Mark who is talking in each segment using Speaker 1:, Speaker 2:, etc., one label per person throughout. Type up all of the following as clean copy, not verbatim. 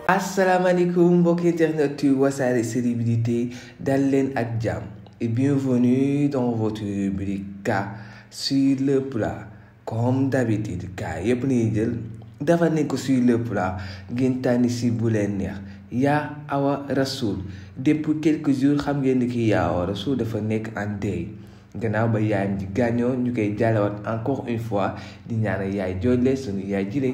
Speaker 1: Asalaamaaleykum mbokki internet yu Wassare célébrités dal leen ak jàmm et bienvenue dans votre rubrique sur le plat. Comme d'habitude yëpp nañuy jël dafa nekk sur le plat ngeen tànn si bu leen neex. yaa awa Rassoul depuis quelques jours xam ngeen ni ki yaa awa Rassoul dafa nekk en deuil gannaaw ba yaayam ji gaañoo ñu koy jàllewaat encore une fois di ñaanal yaay joojle suñu yaay jile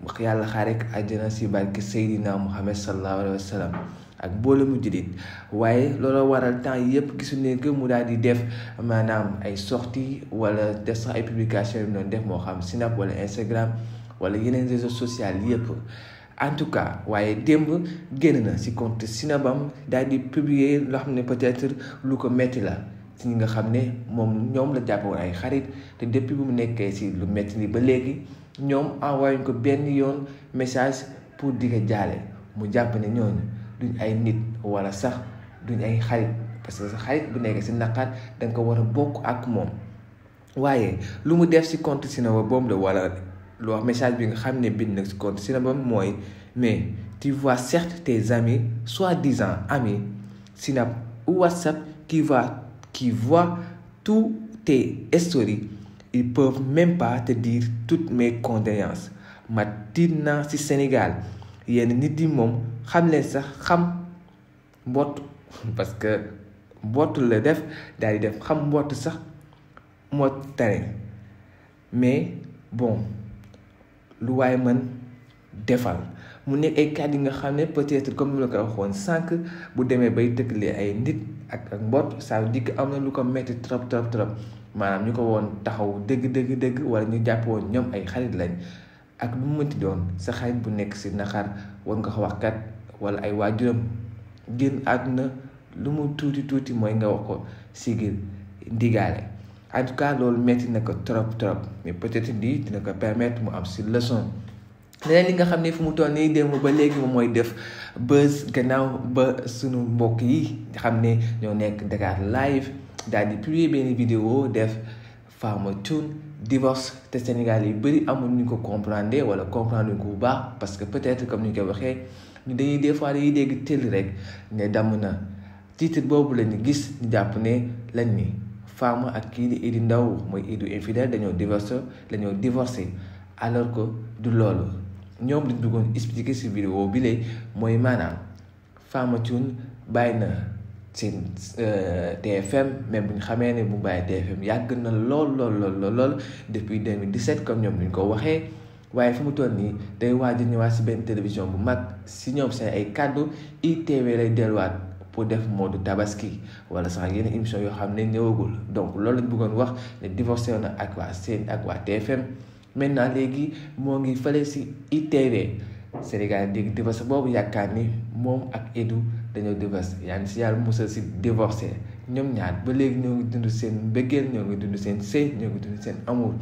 Speaker 1: wax yàlla xaare ko àjjana si barke Seydina Muhammad sallallahu alayhi wa sallam ak boole mu jullit waaye looloo waral temps yëpp gisu ne que mu daal di def maanaam ay sorties wala def sax ay publication yu doon def moo xam Snap wala Instagram wala yeneen réseaux sociaux yëpp. En tout cas waaye démb génn na si compte Snapam daal di publier loo xam ne peut-être lu ko metti la si ñi nga xam ne moom ñoom la jàppoon ay xarit te depuis bu mu nekkee si lu metti ni ba léegi ñoom envoyé ko benn yoon message pour di ko jaale mu jàpp ne ñooñu duñ ay nit wala sax duñ ay xarit parce que sa xarit bu nekkee si naqar da nga ko war a bokk ak moom. waaye lu mu def si compte Snapam boobu la wala lu wax message bi nga xam ne bind na si compte Snapam mooy mais tu vois certes tes amis soi-disant amis Snap ou WhatsApp qui voient tous tes stories. Ils peuvent même pas te dire toutes mes condoléances ma tiit naa ci Sénégal yenn nit yi moom xam leen sax xam mbott parce que mbott la def daal di def xam mbott sax moo tane mais bon lu waaye mën defal mu nekk ay kàddu yi nga xam ne peut-être comme ni la ko waxoon sànq bu demee bay tëkkalee ay nit ak mbott ça veut dire que am na lu ko metti trop maanaam ñu ko woon taxaw dëgg wala ñu jàpp woon ñoom ay xarit lañ ak lu mu mënti doon sa xarit bu nekk si naqar war nga ko wax kat wala ay waajuram génn àdduna lu mu tuuti mooy nga wax ko sigil ndigaale. En tout cas loolu metti na ko trop mais peut-être lii dina ko permettre mu am si leçon. leneen li nga xam ne fu mu toll nii démb ba léegi moom mooy def buzz gannaaw ba sunu mbokk yi nga xam ne ñoo nekk Dakar live daal di publier benn vidéo def Fama thioune divorce te Sénégal yi bëri amul ñu ko comprendre wala comprendre ñu ko bu baax parce que peut-être comme ni ñu koy waxee ñu dañuy des fois dañuy dégg tëll rek ne damm na titre boobu la ñu gis ñu jàpp ne lañ ni Fama ak kii di Edou Ndaw mooy Edou infidèle dañoo divorcé alors que du loolu ñoom dañ bëggoon expliquer ci vidéo bi lay mooy maanaam Fama thioune bàyyi na seen TFM même bu ñu xamee ne bu bàyyi TFM yàgg na lool depuis 2017 comme ñoom ñu ko waxee waaye fu mu toll nii day waaj a ñëwaat si benn télévision bu mag si ñoom seen ay kàddu ITV lay delluwaat pour def mode tabaski wala sax yenn émission yoo xam ne ñëwagul donc loolu lañ bëggoon wax ne divorcé na ak waa seen ak waa TFM maintenant léegi moo ngi fële si ITV Sénégal dégg divorce boobu yaakaar ni moom ak Edou dañoo divorce yaa ngi si yàlla musal si divorcé ñoom ñaar ba léegi ñoo ngi dund seen mbëggeel ñoo ngi dund seen sëy ñoo ngi dund seen amour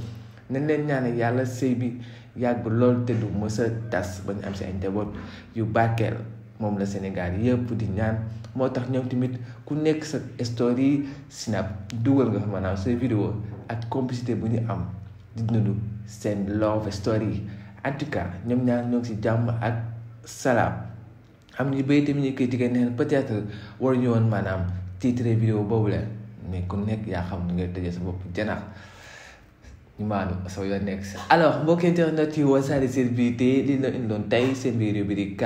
Speaker 1: nañ leen ñaanal yàlla sëy bi yàgg lool te du mës a tas ba ñu am si ay njaboot yu barkeel moom la Sénégal yëpp di ñaan moo tax ñoom tamit ku nekk sa story Snap dugal nga fa maanaam sa vidéo ak complicité bu ñu am di dund seen love story. En tout cas ñoom ñaar ñoo ngi si jàmm ak salaam am ñu bëri tamit ñu koy diggante ne peut-être waruñu woon maanaam titre vidéo boobu leen mais ku nekk yaa xam nu ngay tëjee sa bopp janax ñu maanu soo yoon nekk si. alors mbokki internet yi Wassare célébrités li la indoon tey seen biir rubrique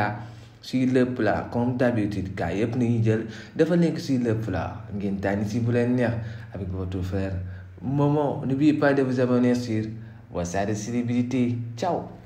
Speaker 1: sur le plat comme d'habitude yëpp nañuy jël dafa nekk sur le plat ngeen tànn si bu leen neex avec votre frère Momo. N'oubliez pas de vous abonner sur Wassare célébrités. Ciao.